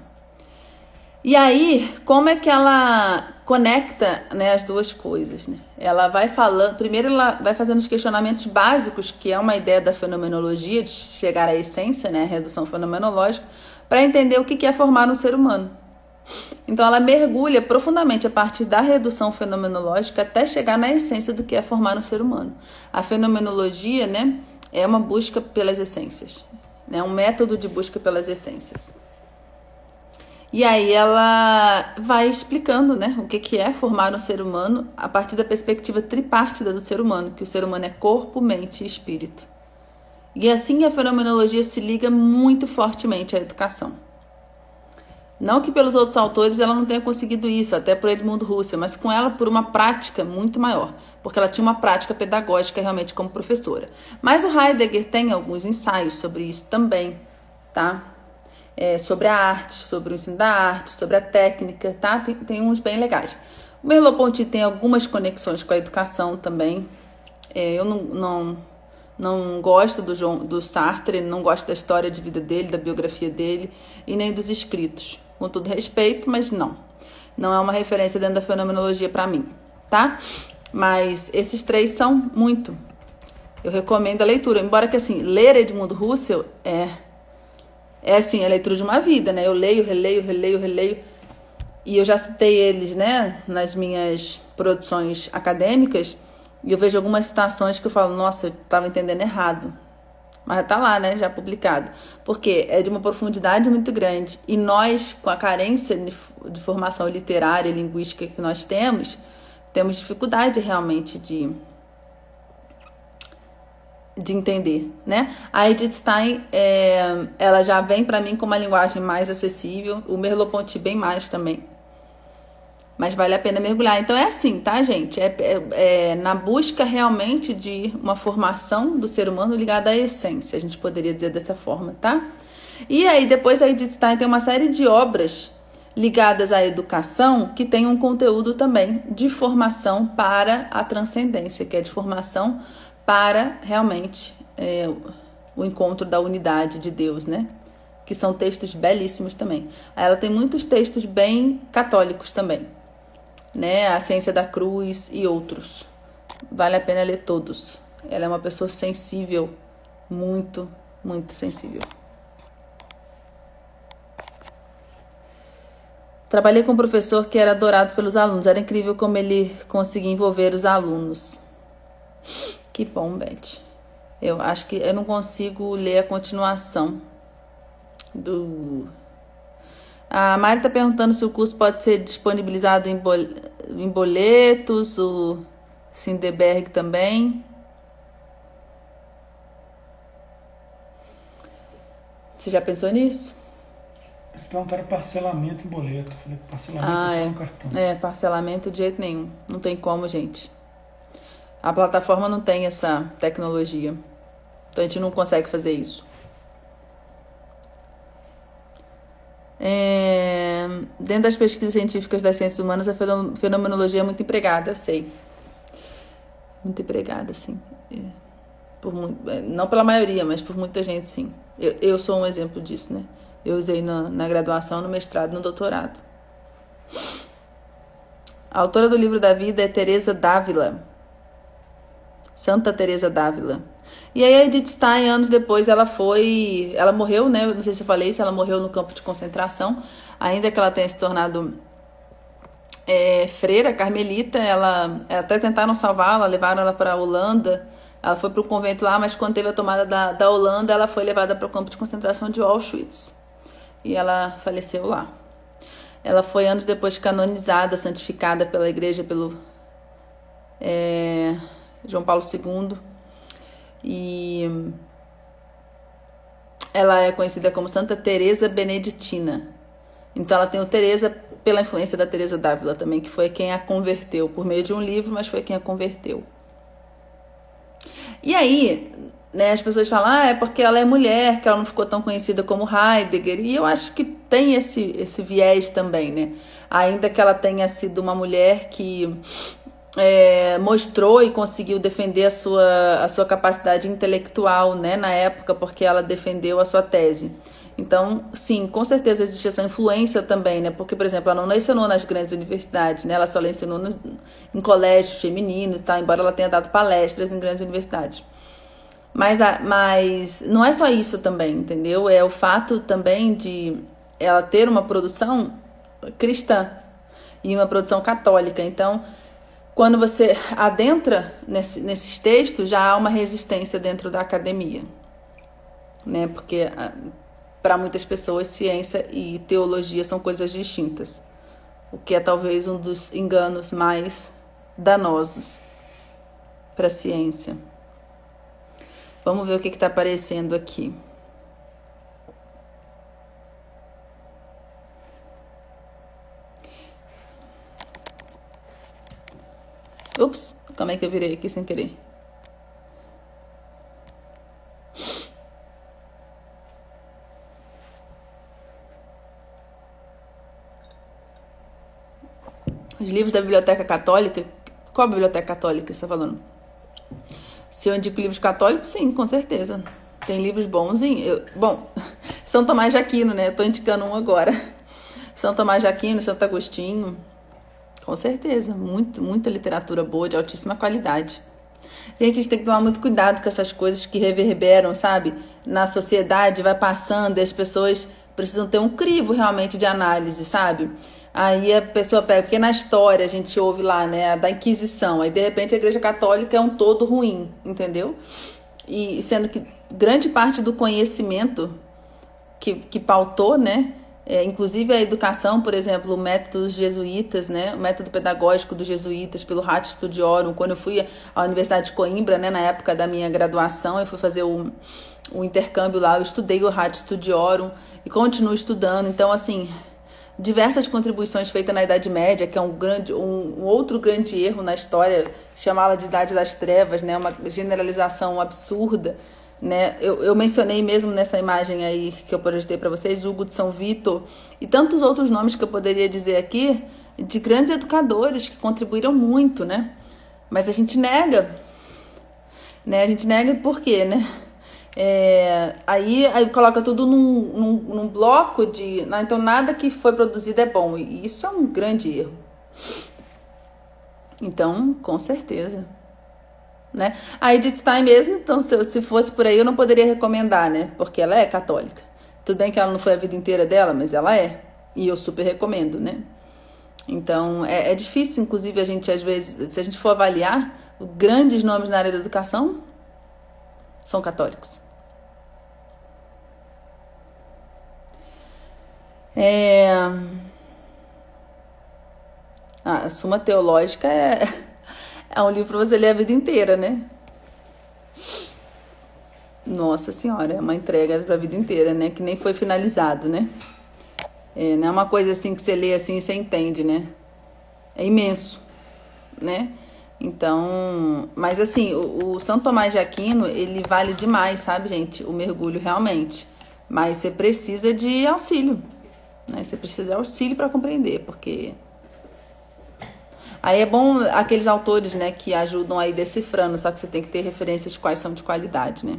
E aí, como é que ela conecta, né, as duas coisas, né? Ela vai falando, primeiro ela vai fazendo os questionamentos básicos, que é uma ideia da fenomenologia, de chegar à essência, né, a redução fenomenológica, para entender o que é formar um ser humano. Então ela mergulha profundamente a partir da redução fenomenológica até chegar na essência do que é formar um ser humano. A fenomenologia, né, é uma busca pelas essências, né, um método de busca pelas essências. E aí ela vai explicando, né, o que é formar um ser humano a partir da perspectiva tripartida do ser humano, que o ser humano é corpo, mente e espírito. E assim a fenomenologia se liga muito fortemente à educação. Não que pelos outros autores ela não tenha conseguido isso, até por Edmund Husserl, mas com ela por uma prática muito maior, porque ela tinha uma prática pedagógica realmente como professora. Mas o Heidegger tem alguns ensaios sobre isso também, tá? Sobre a arte, sobre o ensino da arte, sobre a técnica, tá? Tem uns bem legais. O Merleau-Ponty tem algumas conexões com a educação também. Eu não gosto do Sartre, não gosto da história de vida dele, da biografia dele e nem dos escritos. Com todo respeito, mas não é uma referência dentro da fenomenologia para mim, tá? Mas esses três são muito. Eu recomendo a leitura, embora que assim, ler Edmund Husserl é assim, a leitura de uma vida, né? Eu leio, releio, e eu já citei eles, né, nas minhas produções acadêmicas, e eu vejo algumas citações que eu falo, nossa, eu estava entendendo errado. Mas tá lá, né, já publicado. Porque é de uma profundidade muito grande. E nós, com a carência de formação literária e linguística que nós temos dificuldade realmente de entender, né? A Edith Stein, ela já vem para mim com uma linguagem mais acessível. O Merleau-Ponty bem mais também. Mas vale a pena mergulhar. Então é assim, tá, gente? Na busca realmente de uma formação do ser humano ligada à essência, a gente poderia dizer dessa forma, tá? E aí depois a Edith Stein tem uma série de obras ligadas à educação que tem um conteúdo também de formação para a transcendência, que é de formação para realmente o encontro da unidade de Deus, né? Que são textos belíssimos também. Ela tem muitos textos bem católicos também, né? A Ciência da Cruz e outros. Vale a pena ler todos. Ela é uma pessoa sensível, muito, muito sensível. Trabalhei com um professor que era adorado pelos alunos. Era incrível como ele conseguia envolver os alunos. Que bom, Beth. Eu acho que eu não consigo ler a continuação do... A Mari está perguntando se o curso pode ser disponibilizado em boletos. Sinderberg também. Você já pensou nisso? Eles perguntaram parcelamento em boleto. Eu falei, parcelamento é só no cartão. Parcelamento de jeito nenhum. Não tem como, gente. A plataforma não tem essa tecnologia. Então a gente não consegue fazer isso. Dentro das pesquisas científicas das ciências humanas, a fenomenologia é muito empregada, eu sei. Muito empregada, sim. Não pela maioria, mas por muita gente, sim. Eu sou um exemplo disso, né? Eu usei na graduação, no mestrado e no doutorado. A autora do livro da vida é Teresa d'Ávila. Santa Teresa d'Ávila. E aí a Edith Stein, anos depois, ela morreu, né? Não sei se eu falei isso, ela morreu no campo de concentração. Ainda que ela tenha se tornado freira, carmelita, ela até tentaram salvá-la, levaram ela para a Holanda. Ela foi para o convento lá, mas quando teve a tomada da Holanda, ela foi levada para o campo de concentração de Auschwitz. E ela faleceu lá. Ela foi anos depois canonizada, santificada pela igreja, pelo João Paulo II. E ela é conhecida como Santa Teresa Beneditina. Então ela tem o Teresa pela influência da Teresa d'Ávila também, que foi quem a converteu, por meio de um livro, mas foi quem a converteu. E aí, né, as pessoas falam, é porque ela é mulher, que ela não ficou tão conhecida como Heidegger, e eu acho que tem esse viés também, né? Ainda que ela tenha sido uma mulher que mostrou e conseguiu defender a sua capacidade intelectual, né, na época, porque ela defendeu a sua tese. Então, sim, com certeza existe essa influência também, né? Porque, por exemplo, ela não lecionou nas grandes universidades, né? Ela só lecionou em colégios femininos, tá? Embora ela tenha dado palestras em grandes universidades. Mas não é só isso também, entendeu? É o fato também de ela ter uma produção cristã e uma produção católica. Então, quando você adentra nesses textos, já há uma resistência dentro da academia, né? Porque para muitas pessoas, ciência e teologia são coisas distintas, o que é talvez um dos enganos mais danosos para a ciência. Vamos ver o que está aparecendo aqui. Ups, como é que eu virei aqui sem querer? Os livros da Biblioteca Católica. Qual a Biblioteca Católica você está falando? Se eu indico livros católicos, sim, com certeza. Tem livros bons. Bom, São Tomás de Aquino, né? Eu tô indicando um agora. São Tomás de Aquino, Santo Agostinho. Com certeza. Muita literatura boa, de altíssima qualidade. Gente, a gente tem que tomar muito cuidado com essas coisas que reverberam, sabe? Na sociedade, vai passando e as pessoas precisam ter um crivo realmente de análise, sabe? Aí a pessoa pega, porque na história a gente ouve lá, né, da Inquisição, aí de repente a Igreja Católica é um todo ruim, entendeu? E sendo que grande parte do conhecimento que pautou, né, inclusive a educação, por exemplo, o método dos jesuítas, né, o método pedagógico dos jesuítas pelo Ratio Studiorum. Quando eu fui à Universidade de Coimbra, né, na época da minha graduação, eu fui fazer o intercâmbio lá, eu estudei o Ratio Studiorum e continuo estudando. Então, assim, diversas contribuições feitas na Idade Média, que é um outro grande erro na história, chamá-la de Idade das Trevas, né, uma generalização absurda, né? Eu mencionei mesmo nessa imagem aí que eu projetei para vocês, Hugo de São Vitor e tantos outros nomes que eu poderia dizer aqui, de grandes educadores que contribuíram muito, né? Mas a gente nega, né? A gente nega por quê, né? Aí coloca tudo num bloco de... Então nada que foi produzido é bom, e isso é um grande erro. Então, com certeza, né? A Edith Stein mesmo, então, se fosse por aí, eu não poderia recomendar, né? Porque ela é católica. Tudo bem que ela não foi a vida inteira dela, mas ela é. E eu super recomendo, né? Então, é difícil, inclusive, a gente, às vezes, se a gente for avaliar, grandes nomes na área da educação são católicos. A Suma Teológica É um livro pra você ler a vida inteira, né? Nossa senhora, é uma entrega pra vida inteira, né? Que nem foi finalizado, né? Não é uma coisa assim que você lê assim e você entende, né? É imenso, né? Então, mas assim, o São Tomás de Aquino, ele vale demais, sabe, gente? O mergulho realmente. Mas você precisa de auxílio, né? Você precisa de auxílio para compreender, porque... Aí é bom aqueles autores, né, que ajudam aí decifrando, só que você tem que ter referências de quais são de qualidade, né?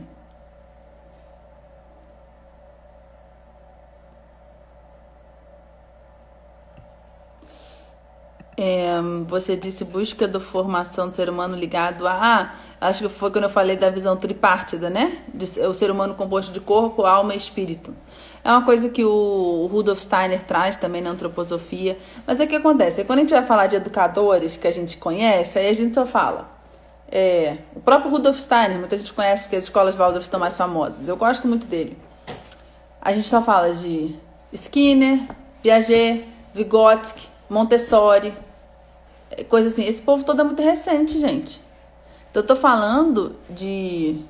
Você disse busca da formação do ser humano ligado a... acho que foi quando eu falei da visão tripártida, né? O ser humano composto de corpo, alma e espírito. É uma coisa que o Rudolf Steiner traz também na antroposofia. Mas é que acontece, quando a gente vai falar de educadores que a gente conhece, aí a gente só fala. O próprio Rudolf Steiner, muita gente conhece porque as escolas Waldorf estão mais famosas. Eu gosto muito dele. A gente só fala de Skinner, Piaget, Vygotsky, Montessori, coisa assim. Esse povo todo é muito recente, gente. Então eu tô falando de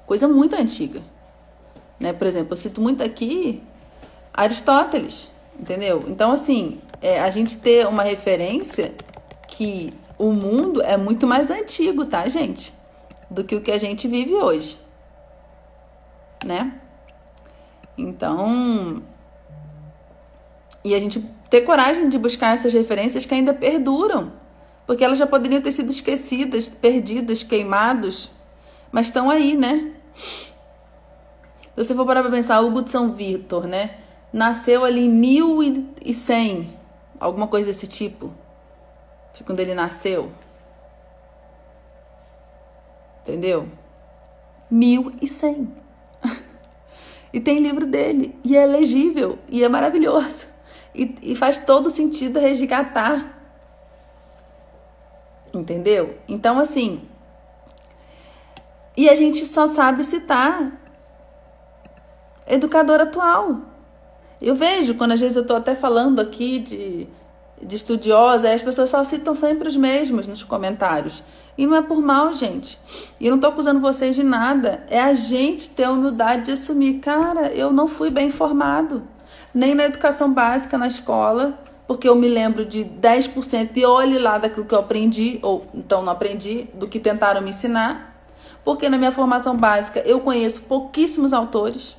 coisa muito antiga, né? Por exemplo, eu cito muito aqui Aristóteles, entendeu? Então, assim, a gente ter uma referência que o mundo é muito mais antigo, tá, gente? Do que o que a gente vive hoje, né? Então, e a gente ter coragem de buscar essas referências que ainda perduram, porque elas já poderiam ter sido esquecidas, perdidas, queimados, mas estão aí, né? Se você for parar pra pensar, Hugo de São Vítor, né? Nasceu ali em 1100, alguma coisa desse tipo. Foi quando ele nasceu. Entendeu? 1100. E tem livro dele, e é legível, e é maravilhoso. E faz todo sentido resgatar. Entendeu? Então, assim... E a gente só sabe citar educador atual. Eu vejo, quando às vezes eu estou até falando aqui de estudiosa, as pessoas só citam sempre os mesmos nos comentários. E não é por mal, gente. E eu não estou acusando vocês de nada. É a gente ter a humildade de assumir. Cara, eu não fui bem formado. Nem na educação básica, na escola, porque eu me lembro de 10% e olhe lá daquilo que eu aprendi, ou então não aprendi, do que tentaram me ensinar. Porque na minha formação básica eu conheço pouquíssimos autores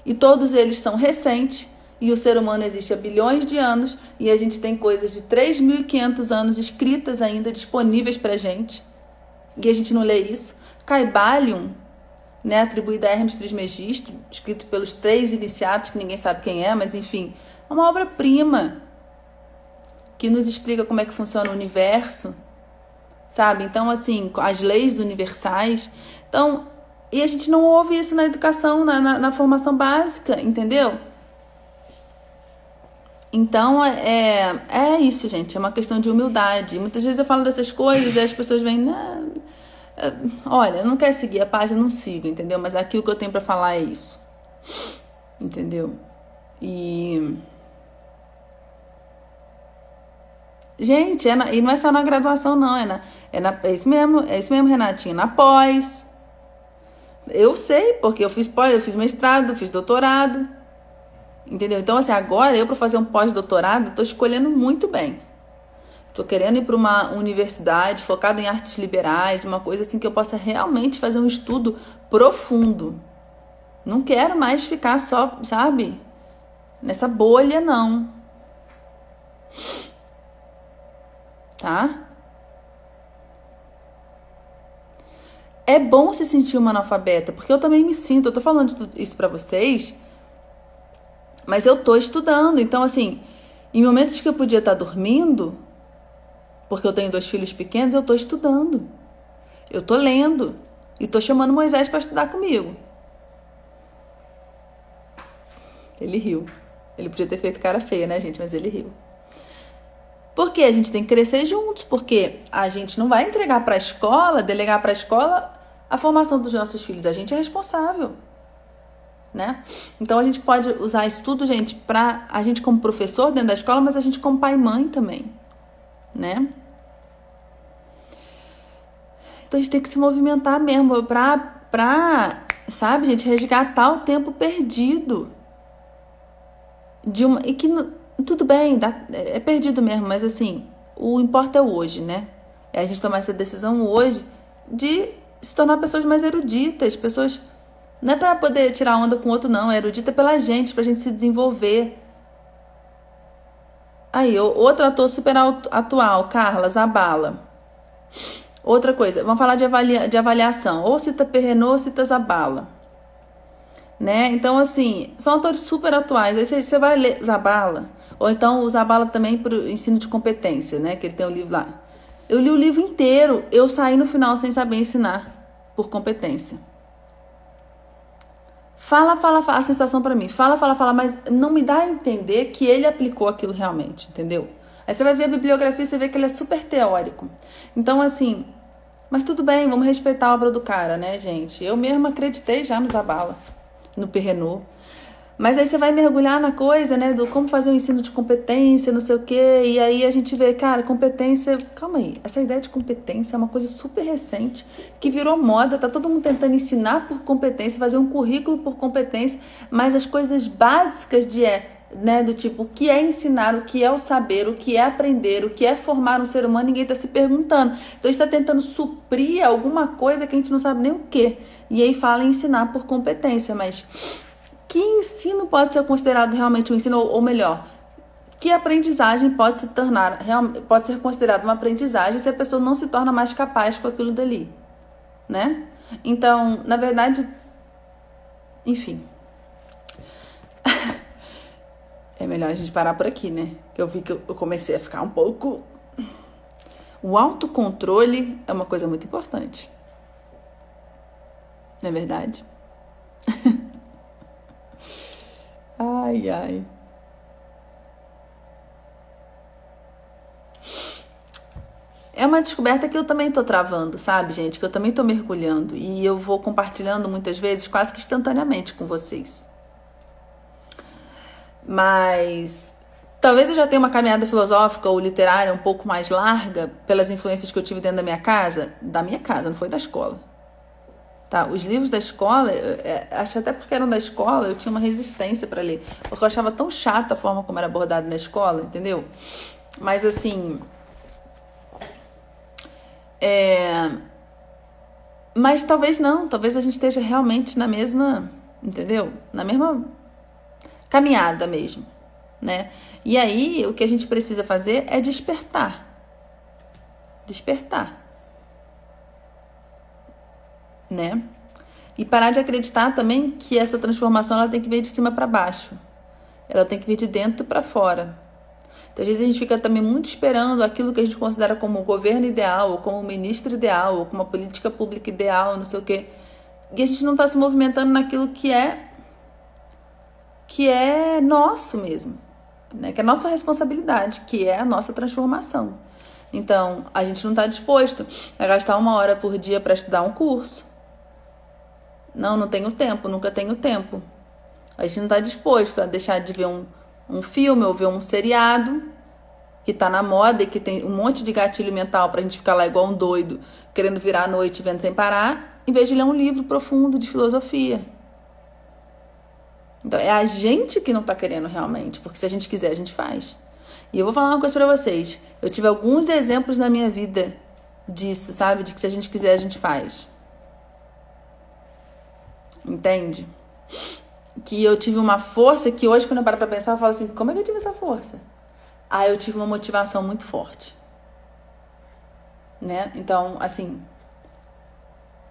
e todos eles são recentes e o ser humano existe há bilhões de anos e a gente tem coisas de 3.500 anos escritas ainda disponíveis pra gente e a gente não lê isso. Caibalion, né, atribuída a Hermes Trismegisto, escrito pelos 3 iniciados, que ninguém sabe quem é, mas enfim, é uma obra-prima que nos explica como é que funciona o universo, sabe? Então, assim, as leis universais. Então, e a gente não ouve isso na educação, na formação básica, entendeu? Então, é isso, gente. É uma questão de humildade. Muitas vezes eu falo dessas coisas e as pessoas vêm... olha, não quer seguir a página, não siga, entendeu? Mas aqui o que eu tenho pra falar é isso. Entendeu? E... Gente, e não é só na graduação, não. É isso mesmo, Renatinha. Na pós. Eu sei, porque eu fiz pós, eu fiz mestrado, eu fiz doutorado. Entendeu? Então, assim, agora eu, para fazer um pós-doutorado, estou escolhendo muito bem. Estou querendo ir para uma universidade focada em artes liberais, uma coisa assim que eu possa realmente fazer um estudo profundo. Não quero mais ficar só, sabe, nessa bolha, não. Tá? É bom se sentir uma analfabeta, porque eu também me sinto, eu tô falando isso pra vocês, mas eu tô estudando. Então, assim, em momentos que eu podia estar dormindo, porque eu tenho 2 filhos pequenos, eu tô estudando. Eu tô lendo. E tô chamando Moisés para estudar comigo. Ele riu. Ele podia ter feito cara feia, né, gente? Mas ele riu. Porque a gente tem que crescer juntos, porque a gente não vai entregar para a escola, delegar para a escola a formação dos nossos filhos. A gente é responsável, né? Então a gente pode usar isso tudo, gente, para a gente como professor dentro da escola, mas a gente como pai e mãe também, né? Então a gente tem que se movimentar mesmo pra, sabe, gente, resgatar o tempo perdido. E que tudo bem, é perdido mesmo, mas assim, o importa é o hoje, né? É a gente tomar essa decisão hoje de se tornar pessoas mais eruditas, pessoas... Não é para poder tirar onda com o outro, não. É erudita pela gente, pra gente se desenvolver. Aí, outro ator super atual, Carla Zabala. Outra coisa, vamos falar de avaliação. Ou cita Perrenot ou cita Zabala. Né? Então, assim, são atores super atuais. Aí você vai ler Zabala. Ou então o Zabala também pro ensino de competência, né? Que ele tem um livro lá. Eu li o livro inteiro. Eu saí no final sem saber ensinar por competência. Fala a sensação pra mim. Fala, mas não me dá a entender que ele aplicou aquilo realmente, entendeu? Aí você vai ver a bibliografia e você vê que ele é super teórico. Então, assim, mas tudo bem, vamos respeitar a obra do cara, né, gente? Eu mesma acreditei já no Zabala, no Perrenot. Mas aí você vai mergulhar na coisa, né, do como fazer um ensino de competência, não sei o quê, e aí a gente vê, cara, competência... Calma aí, essa ideia de competência é uma coisa super recente, que virou moda, tá todo mundo tentando ensinar por competência, fazer um currículo por competência, mas as coisas básicas né, do tipo, o que é ensinar, o que é o saber, o que é aprender, o que é formar um ser humano, ninguém está se perguntando. Então está tentando suprir alguma coisa que a gente não sabe nem o que. E aí fala em ensinar por competência, mas que ensino pode ser considerado realmente um ensino, ou melhor, que aprendizagem pode ser considerada uma aprendizagem se a pessoa não se torna mais capaz com aquilo dali, né? Então, na verdade, enfim, é melhor a gente parar por aqui, né? Que eu vi que eu comecei a ficar um pouco... O autocontrole é uma coisa muito importante. Não é verdade? Ai, ai. É uma descoberta que eu também tô travando, sabe, gente? Que eu também tô mergulhando. E eu vou compartilhando muitas vezes, quase que instantaneamente com vocês. Mas talvez eu já tenha uma caminhada filosófica ou literária um pouco mais larga pelas influências que eu tive dentro da minha casa. Da minha casa, não foi da escola. Tá? Os livros da escola, acho até porque eram da escola, eu tinha uma resistência para ler. Porque eu achava tão chata a forma como era abordado na escola, entendeu? Mas assim... Mas talvez não, talvez a gente esteja realmente na mesma, entendeu? Na mesma caminhada mesmo, né? E aí, o que a gente precisa fazer é despertar. Despertar. Né? E parar de acreditar também que essa transformação ela tem que vir de cima para baixo. Ela tem que vir de dentro para fora. Então, às vezes a gente fica também muito esperando aquilo que a gente considera como o governo ideal, ou como o ministro ideal, ou como a política pública ideal, não sei o quê. E a gente não está se movimentando naquilo que é nosso mesmo, né? Que é a nossa responsabilidade, que é a nossa transformação. Então, a gente não está disposto a gastar 1 hora por dia para estudar um curso. Não tenho tempo, nunca tenho tempo. A gente não está disposto a deixar de ver um filme ou ver um seriado que tá na moda e que tem um monte de gatilho mental pra gente ficar lá igual um doido, querendo virar a noite vendo sem parar, em vez de ler um livro profundo de filosofia. Então, é a gente que não tá querendo realmente, porque se a gente quiser, a gente faz. E eu vou falar uma coisa pra vocês. Eu tive alguns exemplos na minha vida disso, sabe? De que se a gente quiser, a gente faz. Entende? Que eu tive uma força que hoje, quando eu paro pra pensar, eu falo assim, como é que eu tive essa força? Eu tive uma motivação muito forte. Né? Então, assim,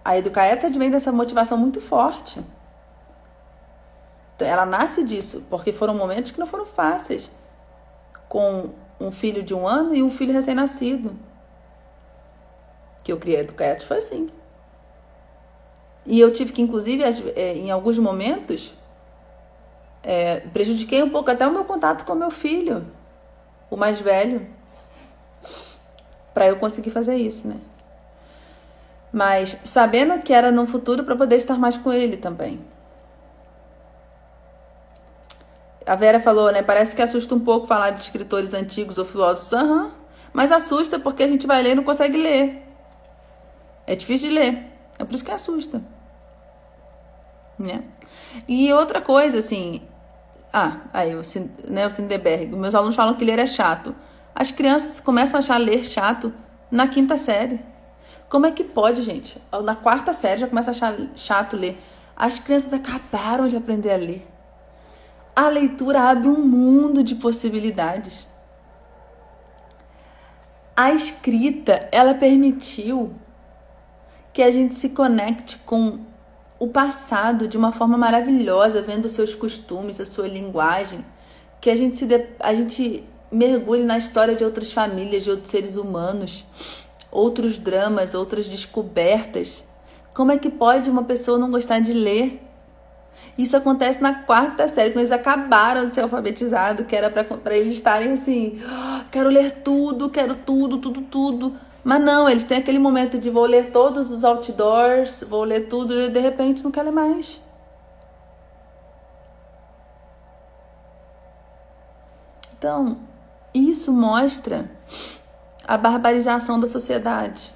a Educaetas vem dessa motivação muito forte. Ela nasce disso, porque foram momentos que não foram fáceis. Com um filho de 1 ano e um filho recém-nascido. Que eu criei a Educaetas foi assim. E eu tive que, inclusive, em alguns momentos, prejudiquei um pouco até o meu contato com o meu filho, o mais velho, para eu conseguir fazer isso, né? Mas sabendo que era no futuro para poder estar mais com ele também. A Vera falou, né? Parece que assusta um pouco falar de escritores antigos ou filósofos. Mas assusta porque a gente vai ler e não consegue ler. É difícil de ler. É por isso que assusta. Né? E outra coisa, assim... aí o Sinderberg. Meus alunos falam que ler é chato. As crianças começam a achar ler chato na 5ª série. Como é que pode, gente? Na 4ª série já começa a achar chato ler. As crianças acabaram de aprender a ler. A leitura abre um mundo de possibilidades. A escrita, ela permitiu que a gente se conecte com o passado de uma forma maravilhosa, vendo os seus costumes, a sua linguagem, que a gente mergulhe na história de outras famílias, de outros seres humanos, outros dramas, outras descobertas. Como é que pode uma pessoa não gostar de ler? Isso acontece na 4ª série, quando eles acabaram de ser alfabetizados, que era para eles estarem assim, quero ler tudo, quero tudo. Mas não, eles têm aquele momento de vou ler todos os outdoors, vou ler tudo e de repente não quero ler mais. Então, isso mostra a barbarização da sociedade.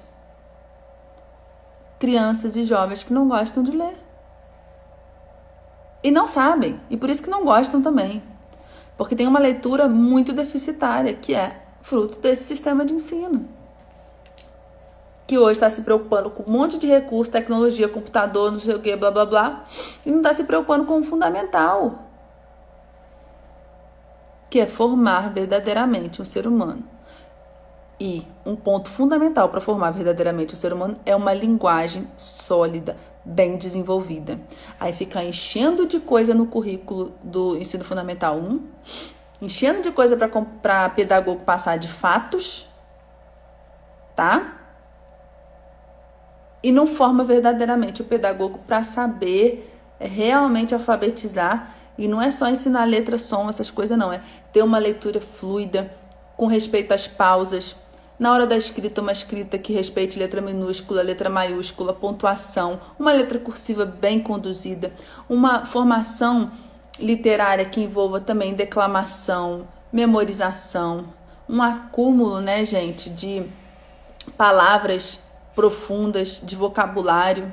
Crianças e jovens que não gostam de ler. E não sabem, e por isso que não gostam também. Porque tem uma leitura muito deficitária, que é fruto desse sistema de ensino. Que hoje está se preocupando com um monte de recurso, tecnologia, computador, não sei o que, blá, blá, blá. E não está se preocupando com o fundamental. Que é formar verdadeiramente um ser humano. E um ponto fundamental para formar verdadeiramente um ser humano é uma linguagem sólida, bem desenvolvida. Aí fica enchendo de coisa no currículo do ensino fundamental 1, enchendo de coisa para pedagogo passar de fatos, tá? E não forma verdadeiramente o pedagogo para saber realmente alfabetizar. E não é só ensinar letra, som, essas coisas não. É ter uma leitura fluida, com respeito às pausas. Na hora da escrita, uma escrita que respeite letra minúscula, letra maiúscula, pontuação. Uma letra cursiva bem conduzida. Uma formação literária que envolva também declamação, memorização. Um acúmulo, né, gente, de palavras profundas, de vocabulário,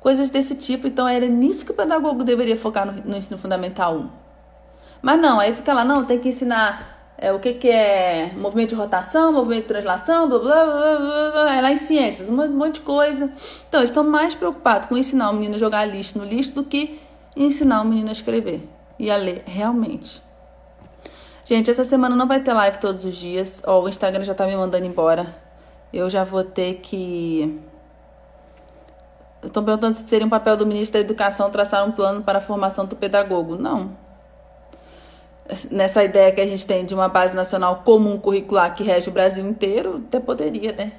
coisas desse tipo. Então era nisso que o pedagogo deveria focar no ensino fundamental 1. Mas não, aí fica lá, não, tem que ensinar o que é movimento de rotação, movimento de translação, blá, blá, blá, blá, blá, é lá em ciências, um monte de coisa. Então eles estão mais preocupados com ensinar o menino a jogar lixo no lixo do que ensinar o menino a escrever e a ler realmente. Gente, essa semana não vai ter live todos os dias. O Instagram já tá me mandando embora. Eu já vou ter que... Estão perguntando se seria um papel do ministro da Educação traçar um plano para a formação do pedagogo. Não. Nessa ideia que a gente tem de uma base nacional comum curricular que rege o Brasil inteiro, até poderia, né?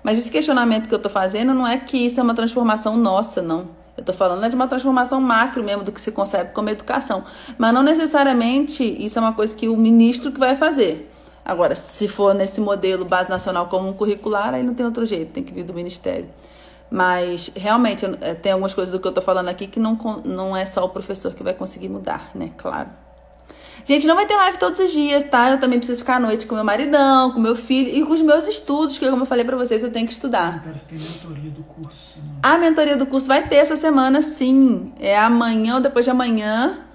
Mas esse questionamento que eu estou fazendo não é que isso é uma transformação nossa, não. Eu estou falando de uma transformação macro mesmo do que se concebe como educação. Mas não necessariamente isso é uma coisa que o ministro que vai fazer. Agora, se for nesse modelo base nacional comum curricular, aí não tem outro jeito, tem que vir do Ministério. Mas, realmente, tem algumas coisas do que eu tô falando aqui que não é só o professor que vai conseguir mudar, né? Claro. Gente, não vai ter live todos os dias, tá? Eu também preciso ficar à noite com meu maridão, com meu filho e com os meus estudos, que como eu falei pra vocês, eu tenho que estudar. Parece que tem mentoria do curso, sim. A mentoria do curso vai ter essa semana, sim. É amanhã ou depois de amanhã.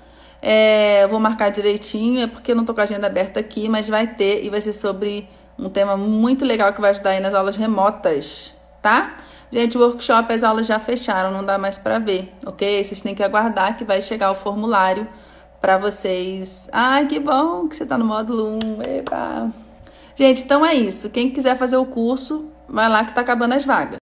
Eu vou marcar direitinho, é porque eu não tô com a agenda aberta aqui, mas vai ter e vai ser sobre um tema muito legal que vai ajudar aí nas aulas remotas, tá? Gente, o workshop, as aulas já fecharam, não dá mais pra ver, ok? Vocês têm que aguardar que vai chegar o formulário pra vocês. Ai, que bom que você tá no módulo 1, eba! Gente, então é isso. Quem quiser fazer o curso, vai lá que tá acabando as vagas.